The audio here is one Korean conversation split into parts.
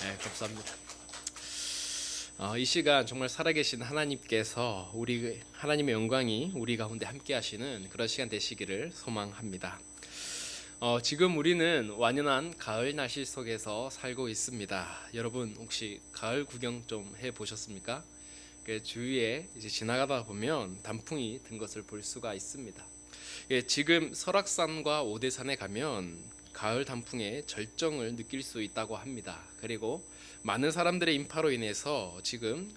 네, 감사합니다. 이 시간 정말 살아계신 하나님께서 우리 하나님의 영광이 우리 가운데 함께 하시는 그런 시간 되시기를 소망합니다. 지금 우리는 완연한 가을 날씨 속에서 살고 있습니다. 여러분 혹시 가을 구경 좀 해보셨습니까? 그 주위에 이제 지나가다 보면 단풍이 든 것을 볼 수가 있습니다. 지금 설악산과 오대산에 가면 가을 단풍의 절정을 느낄 수 있다고 합니다. 그리고 많은 사람들의 인파로 인해서 지금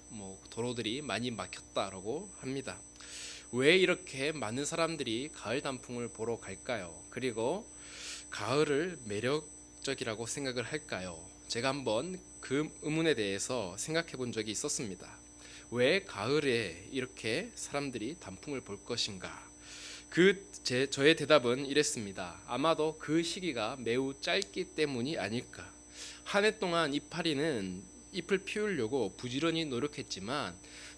도로들이 많이 막혔다라고 합니다. 왜 이렇게 많은 사람들이 가을 단풍을 보러 갈까요? 그리고 가을을 매력적이라고 생각을 할까요? 제가 한번 그 의문에 대해서 생각해 본 적이 있었습니다. 왜 가을에 이렇게 사람들이 단풍을 볼 것인가? 저의 대답은 이랬습니다. 아마도 그 시기가 매우 짧기 때문이 아닐까. 한 해 동안 이파리는 잎을 피우려고 부지런히 노력했지만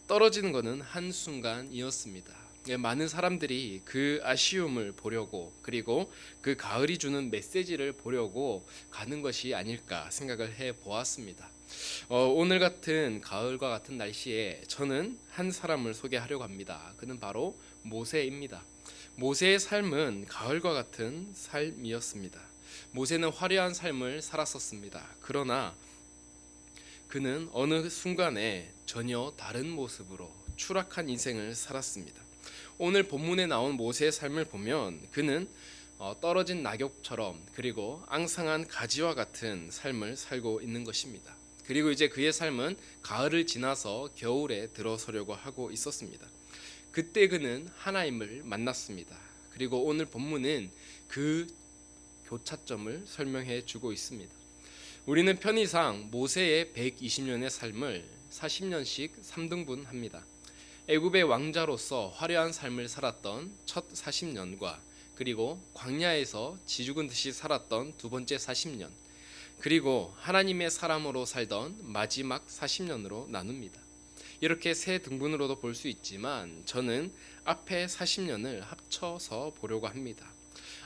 떨어지는 것은 한순간이었습니다. 많은 사람들이 그 아쉬움을 보려고, 그리고 그 가을이 주는 메시지를 보려고 가는 것이 아닐까 생각을 해 보았습니다. 오늘 같은 가을과 같은 날씨에 저는 한 사람을 소개하려고 합니다. 그는 바로 모세입니다. 모세의 삶은 가을과 같은 삶이었습니다. 모세는 화려한 삶을 살았었습니다. 그러나 그는 어느 순간에 전혀 다른 모습으로 추락한 인생을 살았습니다. 오늘 본문에 나온 모세의 삶을 보면 그는 떨어진 낙엽처럼, 그리고 앙상한 가지와 같은 삶을 살고 있는 것입니다. 그리고 이제 그의 삶은 가을을 지나서 겨울에 들어서려고 하고 있었습니다. 그때 그는 하나님을 만났습니다. 그리고 오늘 본문은 그 교차점을 설명해 주고 있습니다. 우리는 편의상 모세의 120년의 삶을 40년씩 3등분합니다. 애굽의 왕자로서 화려한 삶을 살았던 첫 40년과, 그리고 광야에서 지죽은 듯이 살았던 두 번째 40년, 그리고 하나님의 사람으로 살던 마지막 40년으로 나눕니다. 이렇게 세 등분으로도 볼 수 있지만 저는 앞에 40년을 합쳐서 보려고 합니다.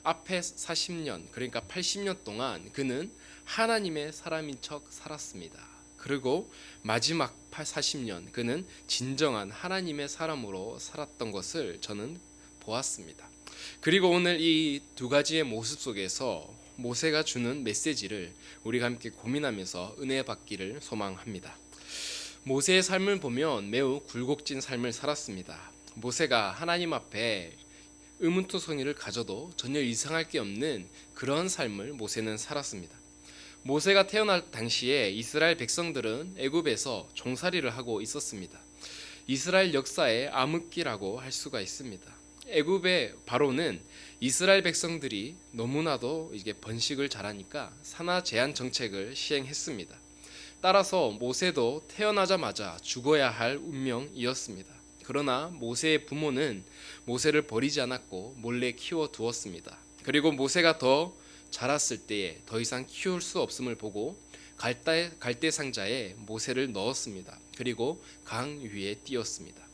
앞에 40년, 그러니까 80년 동안 그는 하나님의 사람인 척 살았습니다. 그리고 마지막 40년 그는 진정한 하나님의 사람으로 살았던 것을 저는 보았습니다. 그리고 오늘 이 두 가지의 모습 속에서 모세가 주는 메시지를 우리가 함께 고민하면서 은혜 받기를 소망합니다. 모세의 삶을 보면 매우 굴곡진 삶을 살았습니다. 모세가 하나님 앞에 의문투성이를 가져도 전혀 이상할 게 없는 그런 삶을 모세는 살았습니다. 모세가 태어날 당시에 이스라엘 백성들은 애굽에서 종살이를 하고 있었습니다. 이스라엘 역사의 암흑기라고 할 수가 있습니다. 애굽의 바로는 이스라엘 백성들이 너무나도 이게 번식을 잘하니까 산하 제한 정책을 시행했습니다. 따라서 모세도 태어나자마자 죽어야 할 운명이었습니다. 그러나 모세의 부모는 모세를 버리지 않았고 몰래 키워두었습니다. 그리고 모세가 더 자랐을 때에 더 이상 키울 수 없음을 보고 갈대 상자에 모세를 넣었습니다. 그리고 강 위에 띄웠습니다.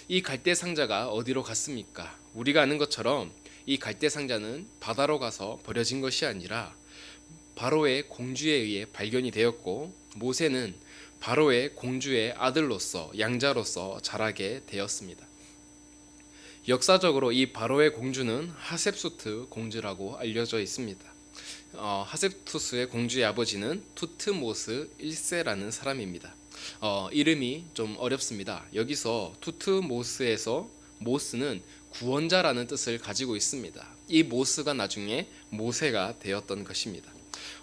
이 갈대 상자가 어디로 갔습니까? 우리가 아는 것처럼 이 갈대 상자는 바다로 가서 버려진 것이 아니라 바로의 공주에 의해 발견이 되었고, 모세는 바로의 공주의 아들로서, 양자로서 자라게 되었습니다. 역사적으로 이 바로의 공주는 하셉수트 공주라고 알려져 있습니다. 하셉투스의 공주의 아버지는 투트모스 1세라는 사람입니다. 이름이 좀 어렵습니다. 여기서 투트모스에서 모스는 구원자라는 뜻을 가지고 있습니다. 이 모스가 나중에 모세가 되었던 것입니다.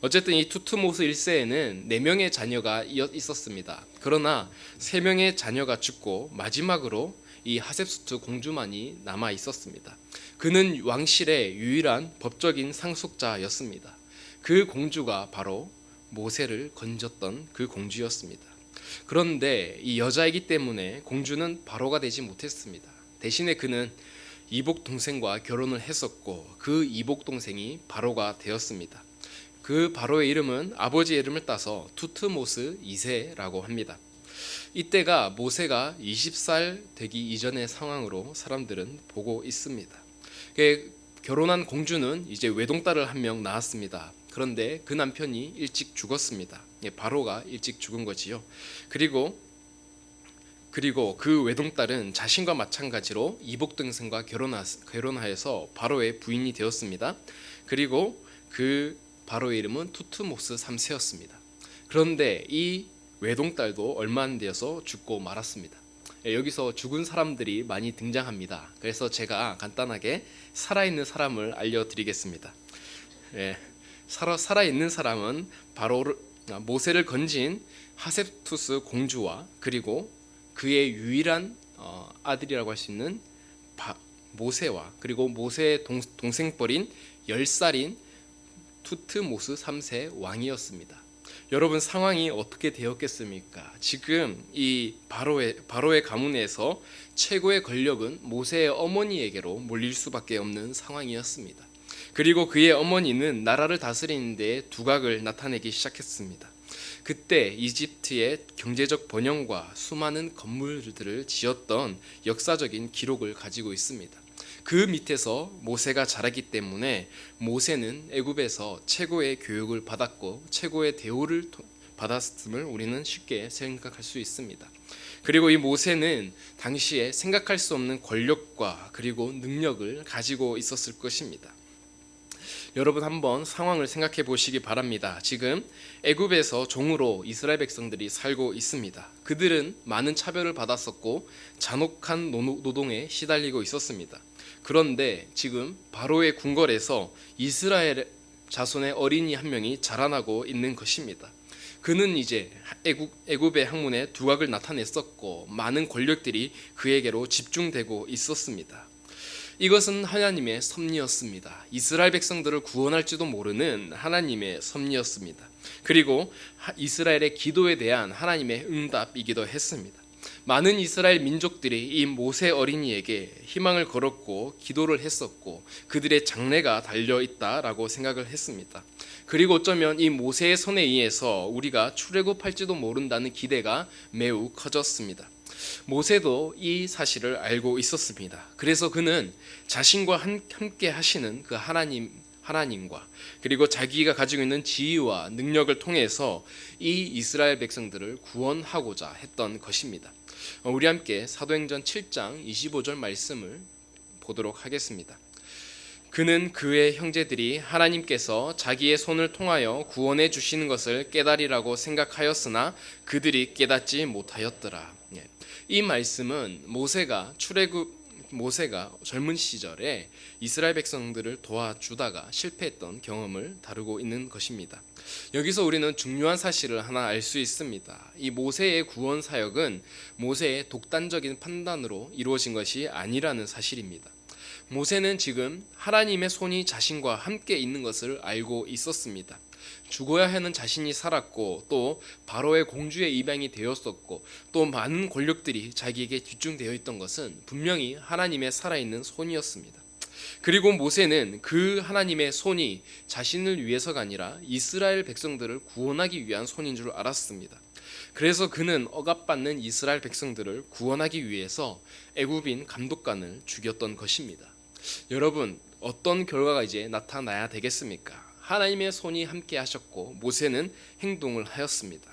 어쨌든 이 투트모스 1세에는 4명의 자녀가 있었습니다. 그러나 3명의 자녀가 죽고 마지막으로 이 하셉수트 공주만이 남아 있었습니다. 그는 왕실의 유일한 법적인 상속자였습니다. 그 공주가 바로 모세를 건졌던 그 공주였습니다. 그런데 이 여자이기 때문에 공주는 바로가 되지 못했습니다. 대신에 그는 이복 동생과 결혼을 했었고, 그 이복 동생이 바로가 되었습니다. 그 바로의 이름은 아버지의 이름을 따서 투트모스 2세라고 합니다. 이때가 모세가 20살 되기 이전의 상황으로 사람들은 보고 있습니다. 결혼한 공주는 이제 외동딸을 한 명 낳았습니다. 그런데 그 남편이 일찍 죽었습니다. 바로가 일찍 죽은 거지요. 그리고 그 외동딸은 자신과 마찬가지로 이복 동생과 결혼하여서 바로의 부인이 되었습니다. 그리고 그 바로의 이름은 투트모스 3세였습니다. 그런데 이 외동딸도 얼마 안 되어서 죽고 말았습니다. 여기서 죽은 사람들이 많이 등장합니다. 그래서 제가 간단하게 살아있는 사람을 알려드리겠습니다. 살아있는 사람은 바로 모세를 건진 하셉투스 공주와 그리고 그의 유일한 아들이라고 할 수 있는 모세와 그리고 모세의 동생뻘인 10살인 투트모스 3세 왕이었습니다. 여러분, 상황이 어떻게 되었겠습니까? 지금 이 바로의 가문에서 최고의 권력은 모세의 어머니에게로 몰릴 수밖에 없는 상황이었습니다. 그리고 그의 어머니는 나라를 다스리는 데 두각을 나타내기 시작했습니다. 그때 이집트의 경제적 번영과 수많은 건물들을 지었던 역사적인 기록을 가지고 있습니다. 그 밑에서 모세가 자랐기 때문에 모세는 애굽에서 최고의 교육을 받았고 최고의 대우를 받았음을 우리는 쉽게 생각할 수 있습니다. 그리고 이 모세는 당시에 생각할 수 없는 권력과 그리고 능력을 가지고 있었을 것입니다. 여러분, 한번 상황을 생각해 보시기 바랍니다. 지금 애굽에서 종으로 이스라엘 백성들이 살고 있습니다. 그들은 많은 차별을 받았었고 잔혹한 노동에 시달리고 있었습니다. 그런데 지금 바로의 궁궐에서 이스라엘 자손의 어린이 한 명이 자라나고 있는 것입니다. 그는 이제 애굽의 학문에 두각을 나타냈었고 많은 권력들이 그에게로 집중되고 있었습니다. 이것은 하나님의 섭리였습니다. 이스라엘 백성들을 구원할지도 모르는 하나님의 섭리였습니다. 그리고 이스라엘의 기도에 대한 하나님의 응답이기도 했습니다. 많은 이스라엘 민족들이 이 모세 어린이에게 희망을 걸었고 기도를 했었고 그들의 장래가 달려있다라고 생각을 했습니다. 그리고 어쩌면 이 모세의 손에 의해서 우리가 출애굽할지도 모른다는 기대가 매우 커졌습니다. 모세도 이 사실을 알고 있었습니다. 그래서 그는 자신과 함께 하시는 그 하나님과 그리고 자기가 가지고 있는 지위와 능력을 통해서 이 이스라엘 백성들을 구원하고자 했던 것입니다. 우리 함께 사도행전 7장 25절 말씀을 보도록 하겠습니다. 그는 그의 형제들이 하나님께서 자기의 손을 통하여 구원해 주시는 것을 깨달으라고 생각하였으나 그들이 깨닫지 못하였더라. 이 말씀은 모세가 젊은 시절에 이스라엘 백성들을 도와주다가 실패했던 경험을 다루고 있는 것입니다. 여기서 우리는 중요한 사실을 하나 알 수 있습니다. 이 모세의 구원 사역은 모세의 독단적인 판단으로 이루어진 것이 아니라는 사실입니다. 모세는 지금 하나님의 손이 자신과 함께 있는 것을 알고 있었습니다. 죽어야 하는 자신이 살았고 또 바로의 공주의 입양이 되었었고 또 많은 권력들이 자기에게 집중되어 있던 것은 분명히 하나님의 살아있는 손이었습니다. 그리고 모세는 그 하나님의 손이 자신을 위해서가 아니라 이스라엘 백성들을 구원하기 위한 손인 줄 알았습니다. 그래서 그는 억압받는 이스라엘 백성들을 구원하기 위해서 애굽인 감독관을 죽였던 것입니다. 여러분, 어떤 결과가 이제 나타나야 되겠습니까? 하나님의 손이 함께 하셨고 모세는 행동을 하였습니다.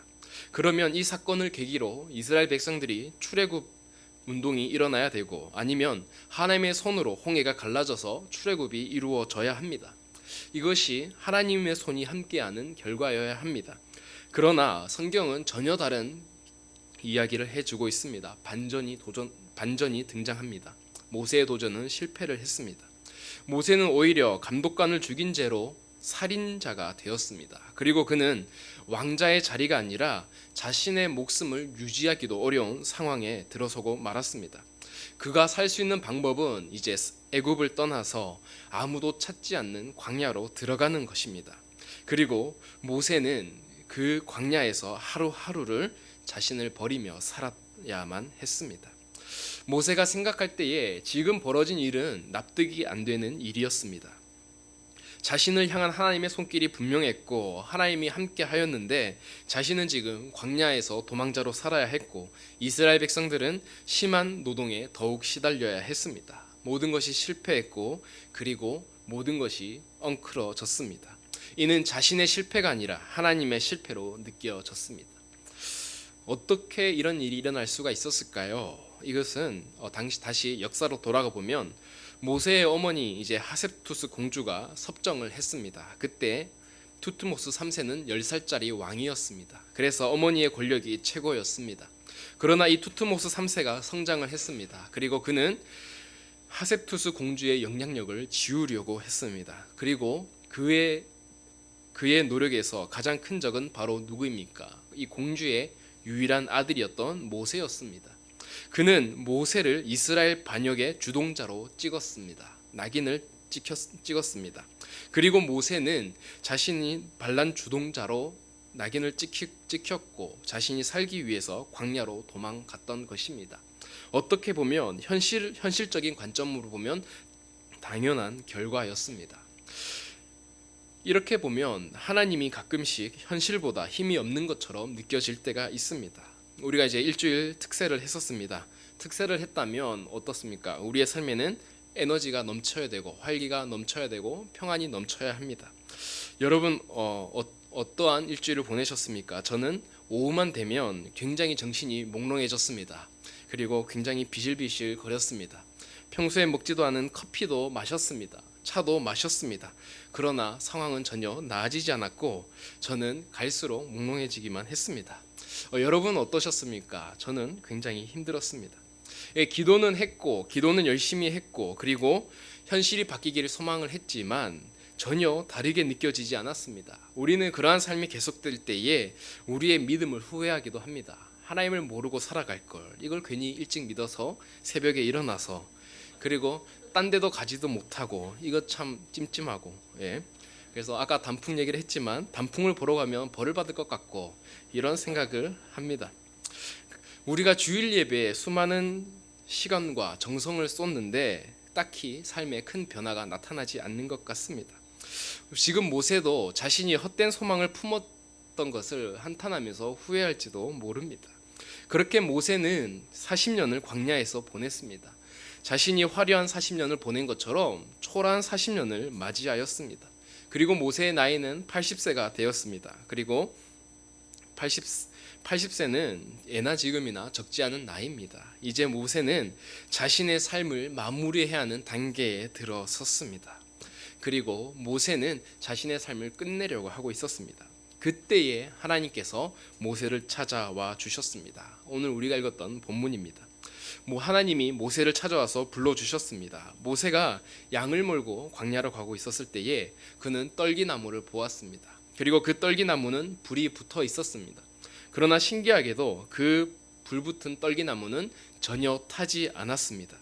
그러면 이 사건을 계기로 이스라엘 백성들이 출애굽 운동이 일어나야 되고 아니면 하나님의 손으로 홍해가 갈라져서 출애굽이 이루어져야 합니다. 이것이 하나님의 손이 함께하는 결과여야 합니다. 그러나 성경은 전혀 다른 이야기를 해주고 있습니다. 반전이 등장합니다. 모세의 도전은 실패를 했습니다. 모세는 오히려 감독관을 죽인 죄로 살인자가 되었습니다. 그리고 그는 왕자의 자리가 아니라 자신의 목숨을 유지하기도 어려운 상황에 들어서고 말았습니다. 그가 살 수 있는 방법은 이제 애굽을 떠나서 아무도 찾지 않는 광야로 들어가는 것입니다. 그리고 모세는 그 광야에서 하루하루를 자신을 버리며 살아야만 했습니다. 모세가 생각할 때에 지금 벌어진 일은 납득이 안 되는 일이었습니다. 자신을 향한 하나님의 손길이 분명했고 하나님이 함께 하였는데 자신은 지금 광야에서 도망자로 살아야 했고 이스라엘 백성들은 심한 노동에 더욱 시달려야 했습니다. 모든 것이 실패했고 그리고 모든 것이 엉클어졌습니다. 이는 자신의 실패가 아니라 하나님의 실패로 느껴졌습니다. 어떻게 이런 일이 일어날 수가 있었을까요? 이것은 다시 역사로 돌아가 보면 모세의 어머니 이제 하셉투스 공주가 섭정을 했습니다. 그때 투트모스 3세는 10살짜리 왕이었습니다. 그래서 어머니의 권력이 최고였습니다. 그러나 이 투트모스 3세가 성장을 했습니다. 그리고 그는 하셉투스 공주의 영향력을 지우려고 했습니다. 그리고 그의 노력에서 가장 큰 적은 바로 누구입니까? 이 공주의 유일한 아들이었던 모세였습니다. 그는 모세를 이스라엘 반역의 주동자로 찍었습니다. 낙인을 찍었습니다. 그리고 모세는 자신이 반란 주동자로 낙인을 찍혔고 자신이 살기 위해서 광야로 도망갔던 것입니다. 어떻게 보면 현실적인 관점으로 보면 당연한 결과였습니다. 이렇게 보면 하나님이 가끔씩 현실보다 힘이 없는 것처럼 느껴질 때가 있습니다. 우리가 이제 일주일 특세를 했었습니다. 특세를 했다면 어떻습니까? 우리의 삶에는 에너지가 넘쳐야 되고 활기가 넘쳐야 되고 평안이 넘쳐야 합니다. 여러분 어떠한 일주일을 보내셨습니까? 저는 오후만 되면 굉장히 정신이 몽롱해졌습니다. 그리고 굉장히 비실비실 거렸습니다. 평소에 먹지도 않은 커피도 마셨습니다. 차도 마셨습니다. 그러나 상황은 전혀 나아지지 않았고 저는 갈수록 몽롱해지기만 했습니다. 여러분 어떠셨습니까? 저는 굉장히 힘들었습니다. 기도는 했고 기도는 열심히 했고 그리고 현실이 바뀌기를 소망을 했지만 전혀 다르게 느껴지지 않았습니다. 우리는 그러한 삶이 계속될 때에 우리의 믿음을 후회하기도 합니다. 하나님을 모르고 살아갈 걸, 이걸 괜히 일찍 믿어서 새벽에 일어나서 그리고 딴 데도 가지도 못하고 이거 참 찜찜하고 그래서 아까 단풍 얘기를 했지만 단풍을 보러 가면 벌을 받을 것 같고 이런 생각을 합니다. 우리가 주일 예배에 수많은 시간과 정성을 쏟는데 딱히 삶에 큰 변화가 나타나지 않는 것 같습니다. 지금 모세도 자신이 헛된 소망을 품었던 것을 한탄하면서 후회할지도 모릅니다. 그렇게 모세는 40년을 광야에서 보냈습니다. 자신이 화려한 40년을 보낸 것처럼 초라한 40년을 맞이하였습니다. 그리고 모세의 나이는 80세가 되었습니다. 그리고 80세는 예나 지금이나 적지 않은 나이입니다. 이제 모세는 자신의 삶을 마무리해야 하는 단계에 들어섰습니다. 그리고 모세는 자신의 삶을 끝내려고 하고 있었습니다. 그때에 하나님께서 모세를 찾아와 주셨습니다. 오늘 우리가 읽었던 본문입니다. 하나님이 모세를 찾아와서 불러주셨습니다. 모세가 양을 몰고 광야로 가고 있었을 때에 그는 떨기나무를 보았습니다. 그리고 그 떨기나무는 불이 붙어 있었습니다. 그러나 신기하게도 그 불붙은 떨기나무는 전혀 타지 않았습니다.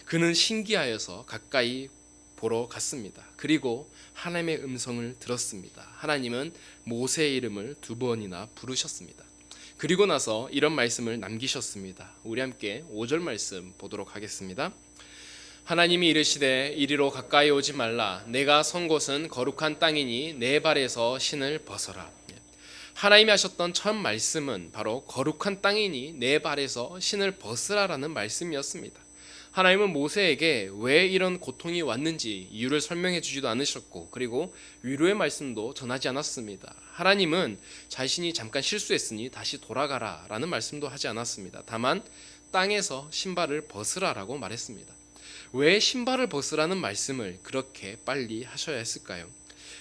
그는 신기하여서 가까이 보러 갔습니다. 그리고 하나님의 음성을 들었습니다. 하나님은 모세의 이름을 2번이나 부르셨습니다. 그리고 나서 이런 말씀을 남기셨습니다. 우리 함께 5절 말씀 보도록 하겠습니다. 하나님이 이르시되 이리로 가까이 오지 말라. 내가 선 곳은 거룩한 땅이니 내 발에서 신을 벗어라. 하나님이 하셨던 첫 말씀은 바로 거룩한 땅이니 내 발에서 신을 벗으라라는 말씀이었습니다. 하나님은 모세에게 왜 이런 고통이 왔는지 이유를 설명해 주지도 않으셨고 그리고 위로의 말씀도 전하지 않았습니다. 하나님은 자신이 잠깐 실수했으니 다시 돌아가라 라는 말씀도 하지 않았습니다. 다만 땅에서 신발을 벗으라라고 말했습니다. 왜 신발을 벗으라는 말씀을 그렇게 빨리 하셔야 했을까요?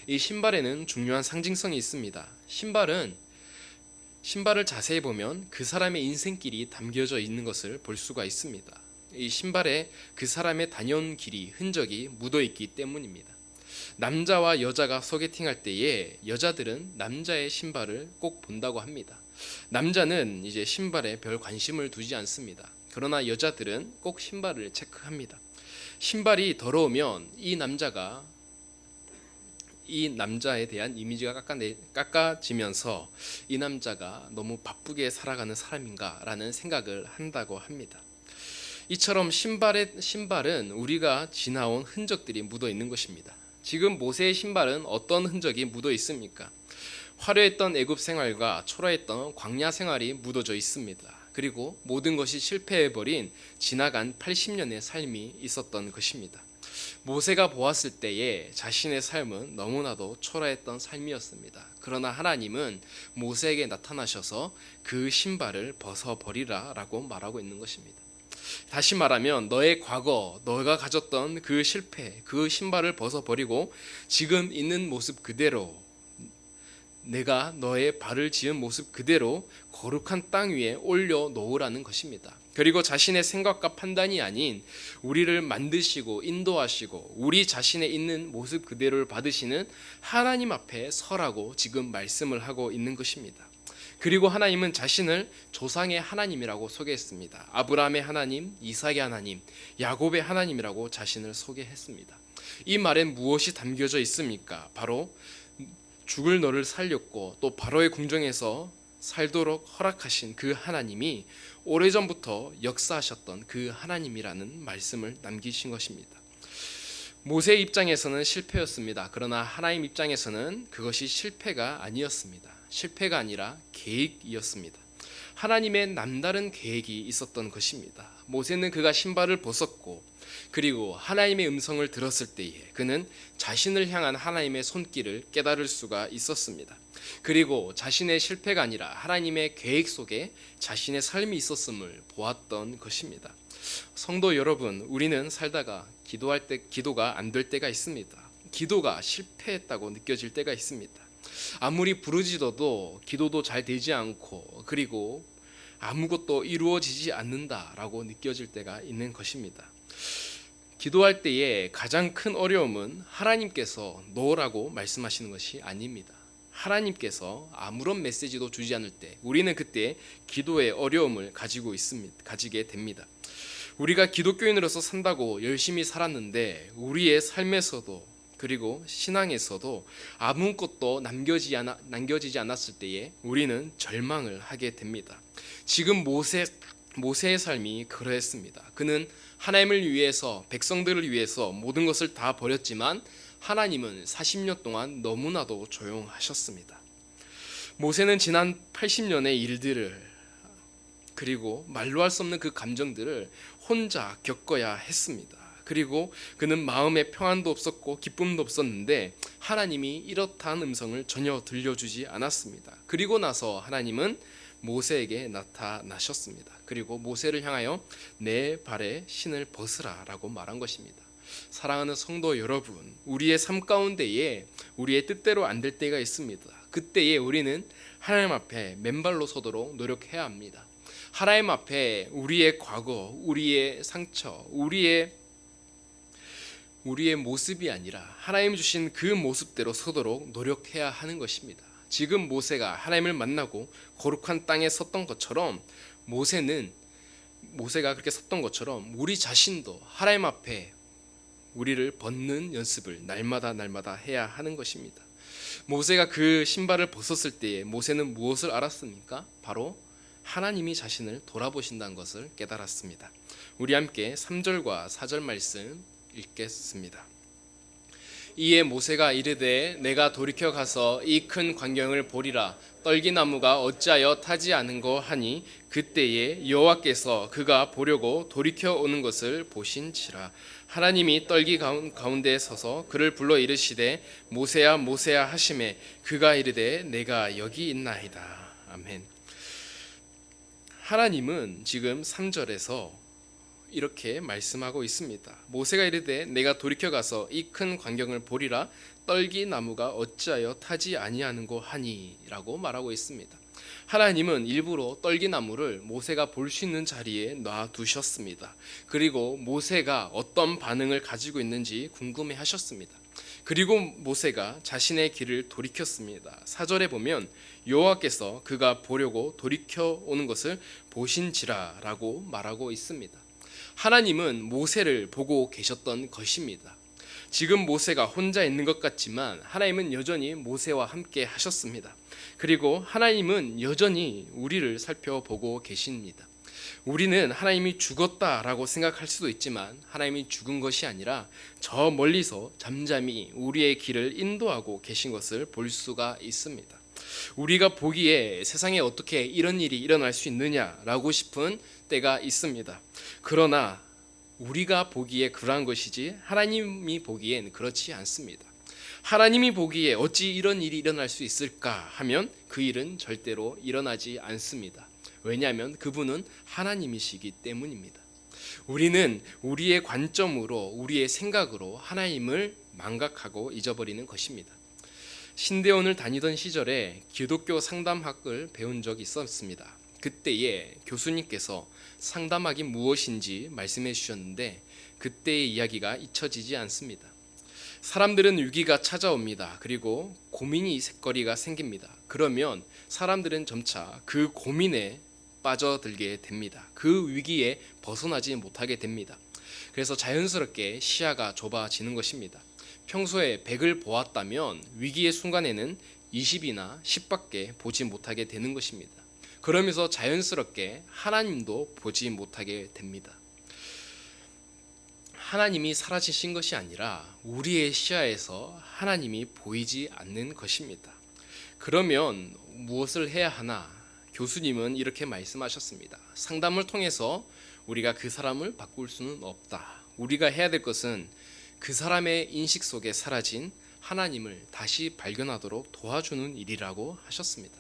이 신발에는 중요한 상징성이 있습니다. 신발을 자세히 보면 그 사람의 인생길이 담겨져 있는 것을 볼 수가 있습니다. 이 신발에 그 사람의 다녀온 길이 흔적이 묻어있기 때문입니다. 남자와 여자가 소개팅할 때에 여자들은 남자의 신발을 꼭 본다고 합니다. 남자는 이제 신발에 별 관심을 두지 않습니다. 그러나 여자들은 꼭 신발을 체크합니다. 신발이 더러우면 이 남자에 대한 이미지가 깎아지면서 이 남자가 너무 바쁘게 살아가는 사람인가라는 생각을 한다고 합니다. 이처럼 신발은 우리가 지나온 흔적들이 묻어 있는 것입니다. 지금 모세의 신발은 어떤 흔적이 묻어 있습니까? 화려했던 애굽 생활과 초라했던 광야 생활이 묻어져 있습니다. 그리고 모든 것이 실패해버린 지나간 80년의 삶이 있었던 것입니다. 모세가 보았을 때에 자신의 삶은 너무나도 초라했던 삶이었습니다. 그러나 하나님은 모세에게 나타나셔서 그 신발을 벗어버리라 라고 말하고 있는 것입니다. 다시 말하면 너의 과거, 너가 가졌던 그 실패, 그 신발을 벗어버리고 지금 있는 모습 그대로, 내가 너의 발을 지은 모습 그대로 거룩한 땅 위에 올려놓으라는 것입니다. 그리고 자신의 생각과 판단이 아닌 우리를 만드시고 인도하시고 우리 자신의 있는 모습 그대로를 받으시는 하나님 앞에 서라고 지금 말씀을 하고 있는 것입니다. 그리고 하나님은 자신을 조상의 하나님이라고 소개했습니다. 아브라함의 하나님, 이삭의 하나님, 야곱의 하나님이라고 자신을 소개했습니다. 이 말엔 무엇이 담겨져 있습니까? 바로 죽을 너를 살렸고 또 바로의 궁정에서 살도록 허락하신 그 하나님이 오래전부터 역사하셨던 그 하나님이라는 말씀을 남기신 것입니다. 모세의 입장에서는 실패였습니다. 그러나 하나님 입장에서는 그것이 실패가 아니었습니다. 실패가 아니라 계획이었습니다. 하나님의 남다른 계획이 있었던 것입니다. 모세는 그가 신발을 벗었고 그리고 하나님의 음성을 들었을 때에 그는 자신을 향한 하나님의 손길을 깨달을 수가 있었습니다. 그리고 자신의 실패가 아니라 하나님의 계획 속에 자신의 삶이 있었음을 보았던 것입니다. 성도 여러분, 우리는 살다가 기도할 때 기도가 안 될 때가 있습니다. 기도가 실패했다고 느껴질 때가 있습니다. 아무리 부르짖어도 기도도 잘 되지 않고 그리고 아무것도 이루어지지 않는다라고 느껴질 때가 있는 것입니다. 기도할 때에 가장 큰 어려움은 하나님께서 노라고 말씀하시는 것이 아닙니다. 하나님께서 아무런 메시지도 주지 않을 때 우리는 그때 기도의 어려움을 가지게 됩니다. 우리가 기독교인으로서 산다고 열심히 살았는데 우리의 삶에서도 그리고 신앙에서도 아무것도 남겨지지 않았을 때에 우리는 절망을 하게 됩니다. 지금 모세의 삶이 그러했습니다. 그는 하나님을 위해서 백성들을 위해서 모든 것을 다 버렸지만 하나님은 40년 동안 너무나도 조용하셨습니다. 모세는 지난 80년의 일들을 그리고 말로 할 수 없는 그 감정들을 혼자 겪어야 했습니다. 그리고 그는 마음에 평안도 없었고 기쁨도 없었는데 하나님이 이렇다는 음성을 전혀 들려주지 않았습니다. 그리고 나서 하나님은 모세에게 나타나셨습니다. 그리고 모세를 향하여 내 발에 신을 벗으라 라고 말한 것입니다. 사랑하는 성도 여러분, 우리의 삶 가운데에 우리의 뜻대로 안 될 때가 있습니다. 그때에 우리는 하나님 앞에 맨발로 서도록 노력해야 합니다. 하나님 앞에 우리의 과거, 우리의 상처, 우리의 모습이 아니라 하나님 주신 그 모습대로 서도록 노력해야 하는 것입니다. 지금 모세가 하나님을 만나고 거룩한 땅에 섰던 것처럼 모세가 그렇게 섰던 것처럼 우리 자신도 하나님 앞에 우리를 벗는 연습을 날마다 해야 하는 것입니다. 모세가 그 신발을 벗었을 때에 모세는 무엇을 알았습니까? 바로 하나님이 자신을 돌아보신다는 것을 깨달았습니다. 우리 함께 3절과 4절 말씀 읽겠습니다. 이에 모세가 이르되 내가 돌이켜 가서 이 큰 광경을 보리라. 떨기나무가 어찌하여 타지 않은고 하니 그때에 여호와께서 그가 보려고 돌이켜 오는 것을 보신지라. 하나님이 떨기 가운데에 서서 그를 불러 이르시되 모세야 모세야 하시매 그가 이르되 내가 여기 있나이다. 아멘. 하나님은 지금 3절에서 이렇게 말씀하고 있습니다. 모세가 이르되 내가 돌이켜 가서 이 큰 광경을 보리라. 떨기 나무가 어찌하여 타지 아니하는고 하니 라고 말하고 있습니다. 하나님은 일부러 떨기 나무를 모세가 볼 수 있는 자리에 놔두셨습니다. 그리고 모세가 어떤 반응을 가지고 있는지 궁금해 하셨습니다. 그리고 모세가 자신의 길을 돌이켰습니다. 4절에 보면 여호와께서 그가 보려고 돌이켜 오는 것을 보신지라 라고 말하고 있습니다. 하나님은 모세를 보고 계셨던 것입니다. 지금 모세가 혼자 있는 것 같지만 하나님은 여전히 모세와 함께 하셨습니다. 그리고 하나님은 여전히 우리를 살펴보고 계십니다. 우리는 하나님이 죽었다라고 생각할 수도 있지만 하나님이 죽은 것이 아니라 저 멀리서 잠잠히 우리의 길을 인도하고 계신 것을 볼 수가 있습니다. 우리가 보기에 세상에 어떻게 이런 일이 일어날 수 있느냐라고 싶은 때가 있습니다. 그러나 우리가 보기에 그러한 것이지 하나님이 보기엔 그렇지 않습니다. 하나님이 보기에 어찌 이런 일이 일어날 수 있을까 하면 그 일은 절대로 일어나지 않습니다. 왜냐하면 그분은 하나님이시기 때문입니다. 우리는 우리의 관점으로, 우리의 생각으로 하나님을 망각하고 잊어버리는 것입니다. 신대원을 다니던 시절에 기독교 상담학을 배운 적이 있었습니다. 그때에 교수님께서 상담학이 무엇인지 말씀해 주셨는데 그때의 이야기가 잊혀지지 않습니다. 사람들은 위기가 찾아옵니다. 그리고 고민이 이색거리가 생깁니다. 그러면 사람들은 점차 그 고민에 빠져들게 됩니다. 그 위기에 벗어나지 못하게 됩니다. 그래서 자연스럽게 시야가 좁아지는 것입니다. 평소에 100을 보았다면 위기의 순간에는 20이나 10밖에 보지 못하게 되는 것입니다. 그러면서 자연스럽게 하나님도 보지 못하게 됩니다. 하나님이 사라지신 것이 아니라 우리의 시야에서 하나님이 보이지 않는 것입니다. 그러면 무엇을 해야 하나? 교수님은 이렇게 말씀하셨습니다. 상담을 통해서 우리가 그 사람을 바꿀 수는 없다. 우리가 해야 될 것은 그 사람의 인식 속에 사라진 하나님을 다시 발견하도록 도와주는 일이라고 하셨습니다.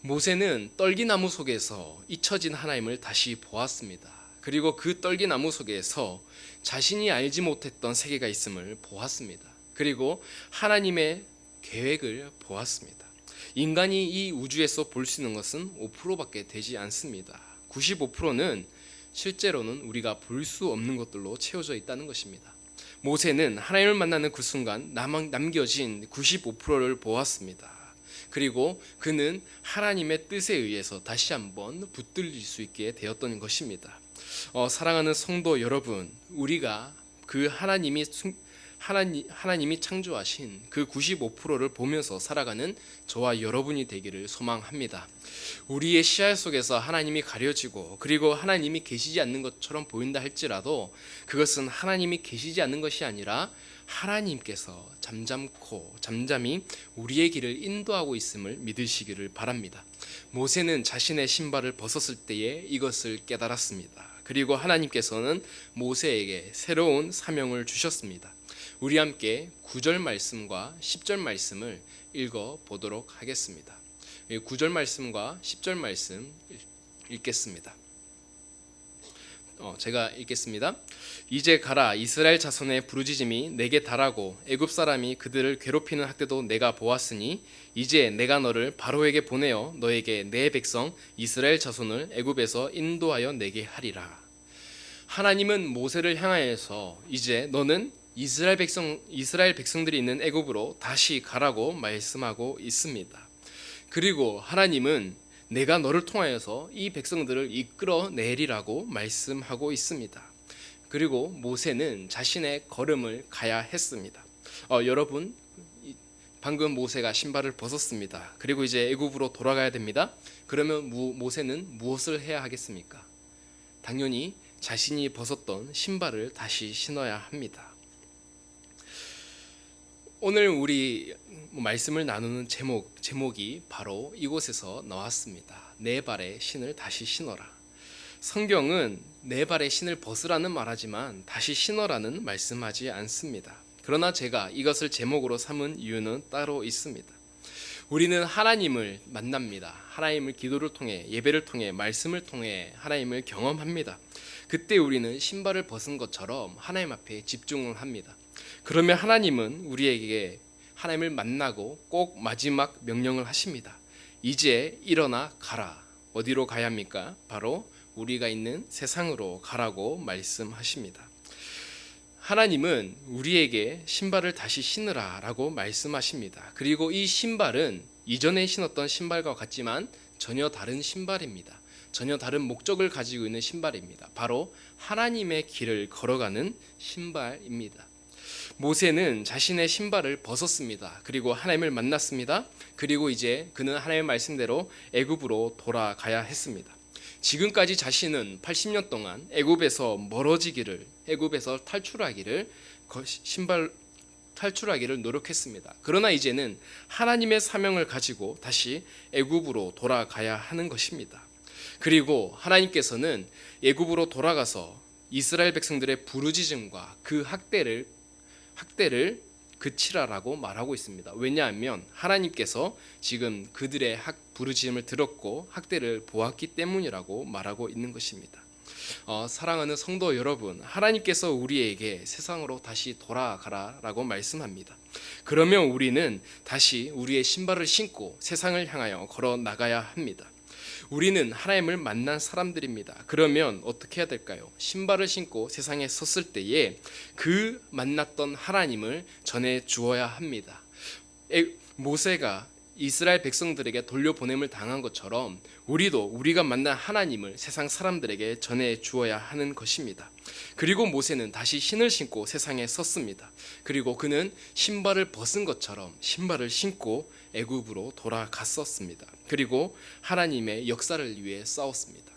모세는 떨기나무 속에서 잊혀진 하나님을 다시 보았습니다. 그리고 그 떨기나무 속에서 자신이 알지 못했던 세계가 있음을 보았습니다. 그리고 하나님의 계획을 보았습니다. 인간이 이 우주에서 볼 수 있는 것은 5%밖에 되지 않습니다. 95%는 실제로는 우리가 볼 수 없는 것들로 채워져 있다는 것입니다. 모세는 하나님을 만나는 그 순간 남겨진 95%를 보았습니다. 그리고 그는 하나님의 뜻에 의해서 다시 한번 붙들릴 수 있게 되었던 것입니다. 사랑하는 성도 여러분, 우리가 그 하나님이 창조하신 그 95%를 보면서 살아가는 저와 여러분이 되기를 소망합니다. 우리의 시야 속에서 하나님이 가려지고 그리고 하나님이 계시지 않는 것처럼 보인다 할지라도 그것은 하나님이 계시지 않는 것이 아니라 하나님께서 잠잠히 우리의 길을 인도하고 있음을 믿으시기를 바랍니다. 모세는 자신의 신발을 벗었을 때에 이것을 깨달았습니다. 그리고 하나님께서는 모세에게 새로운 사명을 주셨습니다. 우리 함께 9절 말씀과 10절 말씀을 읽어 보도록 하겠습니다. 9절 말씀과 10절 말씀 읽겠습니다. 제가 읽겠습니다. 이제 가라. 이스라엘 자손의 부르짖음이 내게 달하고 애굽 사람이 그들을 괴롭히는 학대도 내가 보았으니 이제 내가 너를 바로에게 보내어 너에게 내 백성 이스라엘 자손을 애굽에서 인도하여 내게 하리라. 하나님은 모세를 향하여서 이제 너는 이스라엘 백성들이 있는 애굽으로 다시 가라고 말씀하고 있습니다. 그리고 하나님은 내가 너를 통하여서 이 백성들을 이끌어내리라고 말씀하고 있습니다. 그리고 모세는 자신의 걸음을 가야 했습니다. 여러분, 방금 모세가 신발을 벗었습니다. 그리고 이제 애굽으로 돌아가야 됩니다. 그러면 모세는 무엇을 해야 하겠습니까? 당연히 자신이 벗었던 신발을 다시 신어야 합니다. 오늘 우리 말씀을 나누는 제목이 바로 이곳에서 나왔습니다. 내 발에 신을 다시 신어라. 성경은 내 발에 신을 벗으라는 말하지만 다시 신어라는 말씀하지 않습니다. 그러나 제가 이것을 제목으로 삼은 이유는 따로 있습니다. 우리는 하나님을 만납니다. 하나님을 기도를 통해, 예배를 통해, 말씀을 통해 하나님을 경험합니다. 그때 우리는 신발을 벗은 것처럼 하나님 앞에 집중을 합니다. 그러면 하나님은 우리에게 하나님을 만나고 꼭 마지막 명령을 하십니다. 이제 일어나 가라. 어디로 가야 합니까? 바로 우리가 있는 세상으로 가라고 말씀하십니다. 하나님은 우리에게 신발을 다시 신으라 라고 말씀하십니다. 그리고 이 신발은 이전에 신었던 신발과 같지만 전혀 다른 신발입니다. 전혀 다른 목적을 가지고 있는 신발입니다. 바로 하나님의 길을 걸어가는 신발입니다. 모세는 자신의 신발을 벗었습니다. 그리고 하나님을 만났습니다. 그리고 이제 그는 하나님의 말씀대로 애굽으로 돌아가야 했습니다. 지금까지 자신은 80년 동안 애굽에서 멀어지기를, 애굽에서 탈출하기를 노력했습니다. 그러나 이제는 하나님의 사명을 가지고 다시 애굽으로 돌아가야 하는 것입니다. 그리고 하나님께서는 애굽으로 돌아가서 이스라엘 백성들의 부르짖음과 그 학대를 그치라라고 말하고 있습니다. 왜냐하면 하나님께서 지금 그들의 부르짖음을 들었고 학대를 보았기 때문이라고 말하고 있는 것입니다. 사랑하는 성도 여러분, 하나님께서 우리에게 세상으로 다시 돌아가라라고 말씀합니다. 그러면 우리는 다시 우리의 신발을 신고 세상을 향하여 걸어 나가야 합니다. 우리는 하나님을 만난 사람들입니다. 그러면 어떻게 해야 될까요? 신발을 신고 세상에 섰을 때에 그 만났던 하나님을 전해 주어야 합니다. 모세가 이스라엘 백성들에게 돌려보냄을 당한 것처럼 우리도 우리가 만난 하나님을 세상 사람들에게 전해 주어야 하는 것입니다. 그리고 모세는 다시 신을 신고 세상에 섰습니다. 그리고 그는 신발을 벗은 것처럼 신발을 신고 애굽으로 돌아갔었습니다. 그리고 하나님의 역사를 위해 싸웠습니다.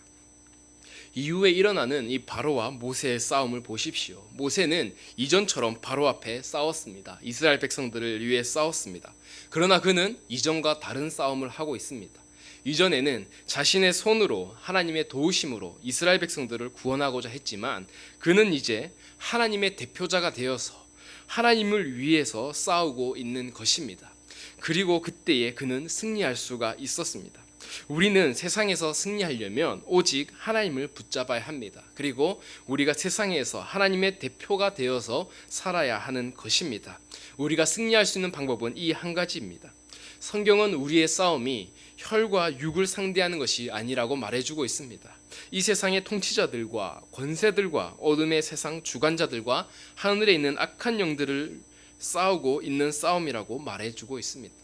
이후에 일어나는 이 바로와 모세의 싸움을 보십시오. 모세는 이전처럼 바로 앞에 싸웠습니다. 이스라엘 백성들을 위해 싸웠습니다. 그러나 그는 이전과 다른 싸움을 하고 있습니다. 이전에는 자신의 손으로 하나님의 도우심으로 이스라엘 백성들을 구원하고자 했지만 그는 이제 하나님의 대표자가 되어서 하나님을 위해서 싸우고 있는 것입니다. 그리고 그때에 그는 승리할 수가 있었습니다. 우리는 세상에서 승리하려면 오직 하나님을 붙잡아야 합니다. 그리고 우리가 세상에서 하나님의 대표가 되어서 살아야 하는 것입니다. 우리가 승리할 수 있는 방법은 이 한 가지입니다. 성경은 우리의 싸움이 혈과 육을 상대하는 것이 아니라고 말해주고 있습니다. 이 세상의 통치자들과 권세들과 어둠의 세상 주관자들과 하늘에 있는 악한 영들을 싸우고 있는 싸움이라고 말해주고 있습니다.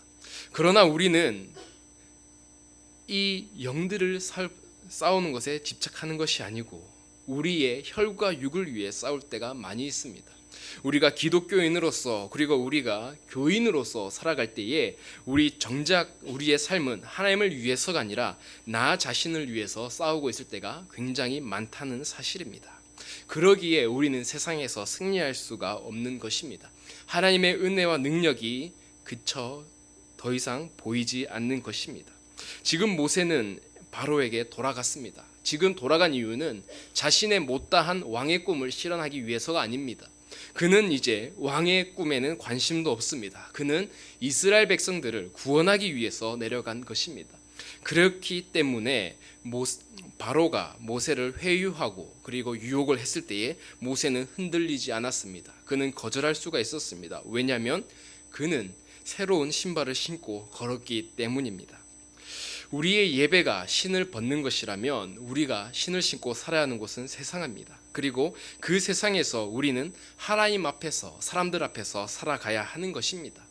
그러나 우리는 이 영들을 싸우는 것에 집착하는 것이 아니고 우리의 혈과 육을 위해 싸울 때가 많이 있습니다. 우리가 기독교인으로서 그리고 우리가 교인으로서 살아갈 때에 정작 우리의 삶은 하나님을 위해서가 아니라 나 자신을 위해서 싸우고 있을 때가 굉장히 많다는 사실입니다. 그러기에 우리는 세상에서 승리할 수가 없는 것입니다. 하나님의 은혜와 능력이 그쳐 더 이상 보이지 않는 것입니다. 지금 모세는 바로에게 돌아갔습니다. 지금 돌아간 이유는 자신의 못다한 왕의 꿈을 실현하기 위해서가 아닙니다. 그는 이제 왕의 꿈에는 관심도 없습니다. 그는 이스라엘 백성들을 구원하기 위해서 내려간 것입니다. 그렇기 때문에 바로가 모세를 회유하고 그리고 유혹을 했을 때에 모세는 흔들리지 않았습니다. 그는 거절할 수가 있었습니다. 왜냐하면 그는 새로운 신발을 신고 걸었기 때문입니다. 우리의 예배가 신을 벗는 것이라면 우리가 신을 신고 살아야 하는 곳은 세상입니다. 그리고 그 세상에서 우리는 하나님 앞에서 사람들 앞에서 살아가야 하는 것입니다.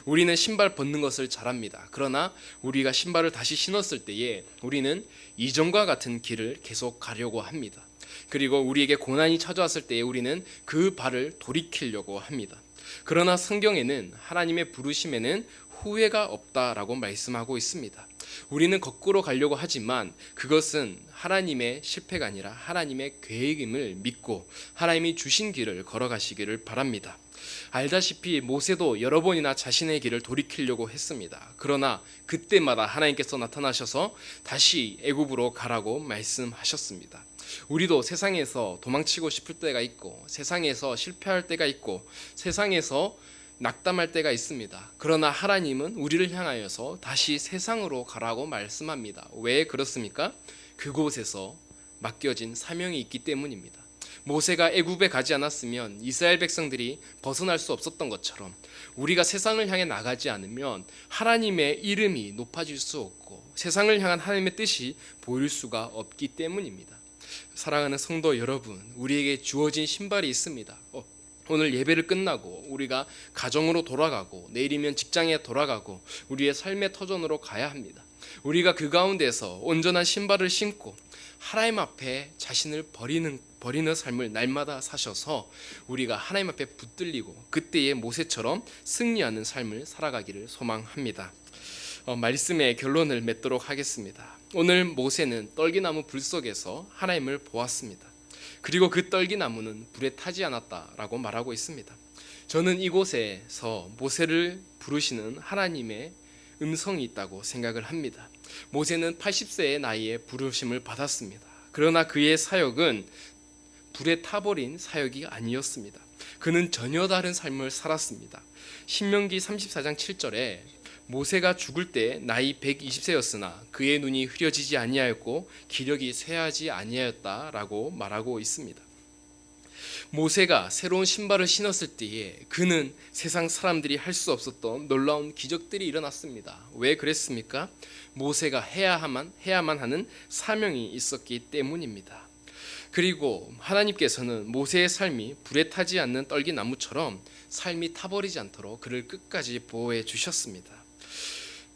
우리는 신발 벗는 것을 잘합니다. 그러나 우리가 신발을 다시 신었을 때에 우리는 이전과 같은 길을 계속 가려고 합니다. 그리고 우리에게 고난이 찾아왔을 때에 우리는 그 발을 돌이키려고 합니다. 그러나 성경에는 하나님의 부르심에는 후회가 없다라고 말씀하고 있습니다. 우리는 거꾸로 가려고 하지만 그것은 하나님의 실패가 아니라 하나님의 계획임을 믿고 하나님이 주신 길을 걸어가시기를 바랍니다. 알다시피 모세도 여러 번이나 자신의 길을 돌이키려고 했습니다. 그러나 그때마다 하나님께서 나타나셔서 다시 애굽으로 가라고 말씀하셨습니다. 우리도 세상에서 도망치고 싶을 때가 있고 세상에서 실패할 때가 있고 세상에서 낙담할 때가 있습니다. 그러나 하나님은 우리를 향하여서 다시 세상으로 가라고 말씀합니다. 왜 그렇습니까? 그곳에서 맡겨진 사명이 있기 때문입니다. 모세가 애굽에 가지 않았으면 이스라엘 백성들이 벗어날 수 없었던 것처럼 우리가 세상을 향해 나가지 않으면 하나님의 이름이 높아질 수 없고 세상을 향한 하나님의 뜻이 보일 수가 없기 때문입니다. 사랑하는 성도 여러분, 우리에게 주어진 신발이 있습니다. 오늘 예배를 끝나고 우리가 가정으로 돌아가고 내일이면 직장에 돌아가고 우리의 삶의 터전으로 가야 합니다. 우리가 그 가운데서 온전한 신발을 신고 하나님 앞에 자신을 버리는 삶을 날마다 사셔서 우리가 하나님 앞에 붙들리고 그때의 모세처럼 승리하는 삶을 살아가기를 소망합니다. 말씀의 결론을 맺도록 하겠습니다. 오늘 모세는 떨기나무 불 속에서 하나님을 보았습니다. 그리고 그 떨기나무는 불에 타지 않았다라고 말하고 있습니다. 저는 이곳에서 모세를 부르시는 하나님의 음성이 있다고 생각을 합니다. 모세는 80세의 나이에 부르심을 받았습니다. 그러나 그의 사역은 불에 타버린 사역이 아니었습니다. 그는 전혀 다른 삶을 살았습니다. 신명기 34장 7절에 모세가 죽을 때 나이 120세였으나 그의 눈이 흐려지지 아니하였고 기력이 쇠하지 아니하였다라고 말하고 있습니다. 모세가 새로운 신발을 신었을 때에 그는 세상 사람들이 할 수 없었던 놀라운 기적들이 일어났습니다. 왜 그랬습니까? 모세가 해야만 하는 사명이 있었기 때문입니다. 그리고 하나님께서는 모세의 삶이 불에 타지 않는 떨기나무처럼 삶이 타버리지 않도록 그를 끝까지 보호해 주셨습니다.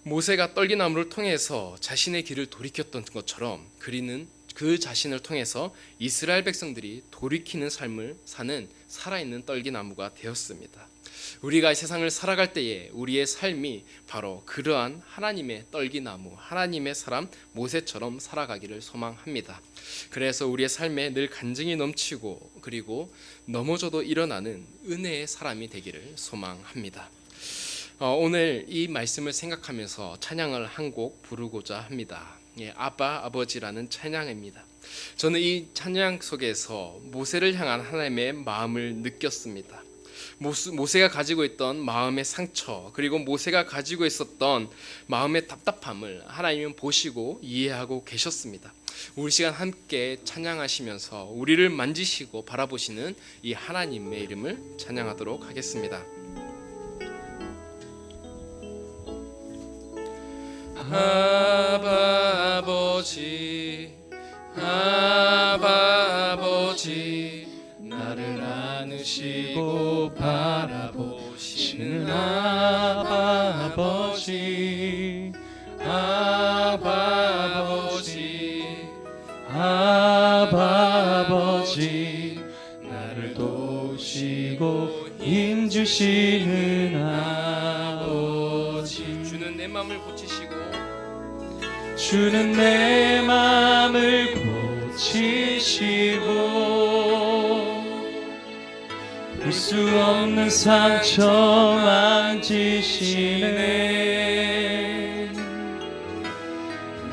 모세가 떨기나무를 통해서 자신의 길을 돌이켰던 것처럼 그리는 그 자신을 통해서 이스라엘 백성들이 돌이키는 삶을 사는 살아있는 떨기나무가 되었습니다. 우리가 세상을 살아갈 때에 우리의 삶이 바로 그러한 하나님의 떨기나무, 하나님의 사람 모세처럼 살아가기를 소망합니다. 그래서 우리의 삶에 늘 간증이 넘치고 그리고 넘어져도 일어나는 은혜의 사람이 되기를 소망합니다. 오늘 이 말씀을 생각하면서 찬양을 한 곡 부르고자 합니다. 아빠 아버지라는 찬양입니다. 저는 이 찬양 속에서 모세를 향한 하나님의 마음을 느꼈습니다. 모세가 가지고 있던 마음의 상처 그리고 모세가 가지고 있었던 마음의 답답함을 하나님은 보시고 이해하고 계셨습니다. 우리 시간 함께 찬양하시면서 우리를 만지시고 바라보시는 이 하나님의 이름을 찬양하도록 하겠습니다. 아바 아버지 아바 아버지 나를 안으시고 바라보시는 아바 아버지 아바 아버지 아바 아버지 나를 도우시고 힘주시는 아버지 주는 내 마음을 고치시고 주는 내 마음을 고치시고 볼 수 없는 상처 만지시네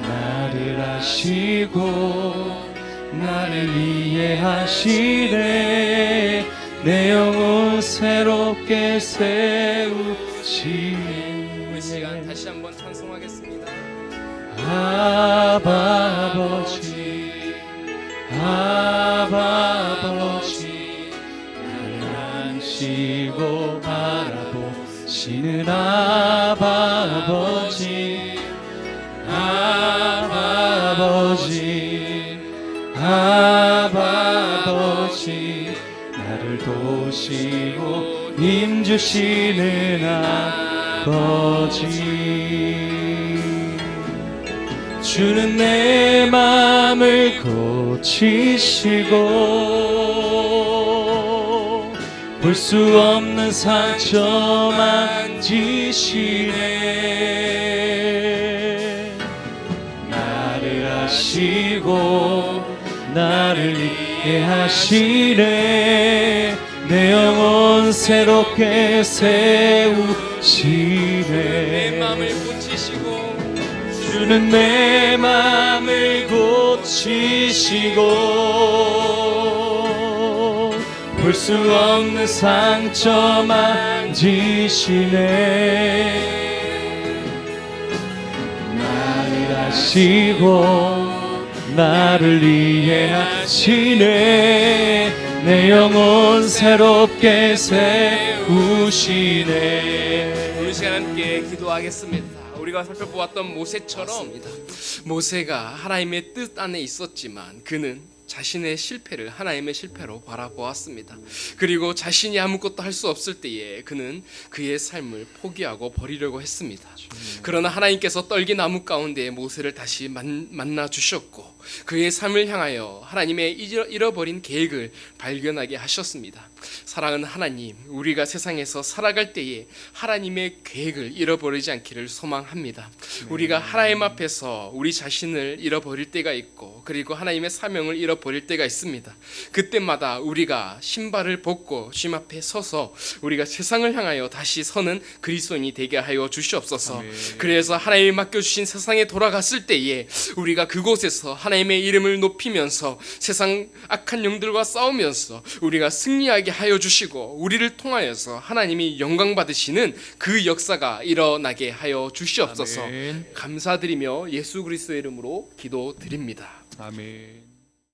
나를 아시고 나를 이해하시네 내 영혼 새롭게 세우시네 우리 시간 다시 한번 찬송하겠습니다. 아바 아버지 아바 아버지 나를 안으시고 바라보시는 아바 아버지 아바 아버지 아바 아버지 나를 도우시고 힘주시는 아버지 주는 내 마음을 고치시고 볼 수 없는 상처 만지시네 나를 아시고 나를 이해하시네 내 영혼 새롭게 세우시네 내 마음을 고치시고 주는 내 마음을 고치시고 볼 수 없는 상처 만지시네 나를 아시고 나를 이해하시네 내 영혼 새롭게 세우시네 우리 시간 함께 기도하겠습니다. 우리가 살펴보았던 모세처럼 모세가 하나님의 뜻 안에 있었지만 그는 자신의 실패를 하나님의 실패로 바라보았습니다. 그리고 자신이 아무것도 할 수 없을 때에 그는 그의 삶을 포기하고 버리려고 했습니다. 그러나 하나님께서 떨기나무 가운데 모세를 다시 만나 주셨고 그의 삶을 향하여 하나님의 잃어버린 계획을 발견하게 하셨습니다. 사랑하는 하나님, 우리가 세상에서 살아갈 때에 하나님의 계획을 잃어버리지 않기를 소망합니다. 우리가 하나님 앞에서 우리 자신을 잃어버릴 때가 있고 그리고 하나님의 사명을 잃어버릴 때가 있습니다. 그때마다 우리가 신발을 벗고 주님 앞에 서서 우리가 세상을 향하여 다시 서는 그리스도인이 되게 하여 주시옵소서. 그래서 하나님이 맡겨주신 세상에 돌아갔을 때에 우리가 그곳에서 하나님 하나님의 이름을 높이면서 세상 악한 영들과 싸우면서 우리가 승리하게 하여 주시고 우리를 통하여서 하나님이 영광 받으시는 그 역사가 일어나게 하여 주시옵소서. 아멘. 감사드리며 예수 그리스도의 이름으로 기도드립니다. 아멘.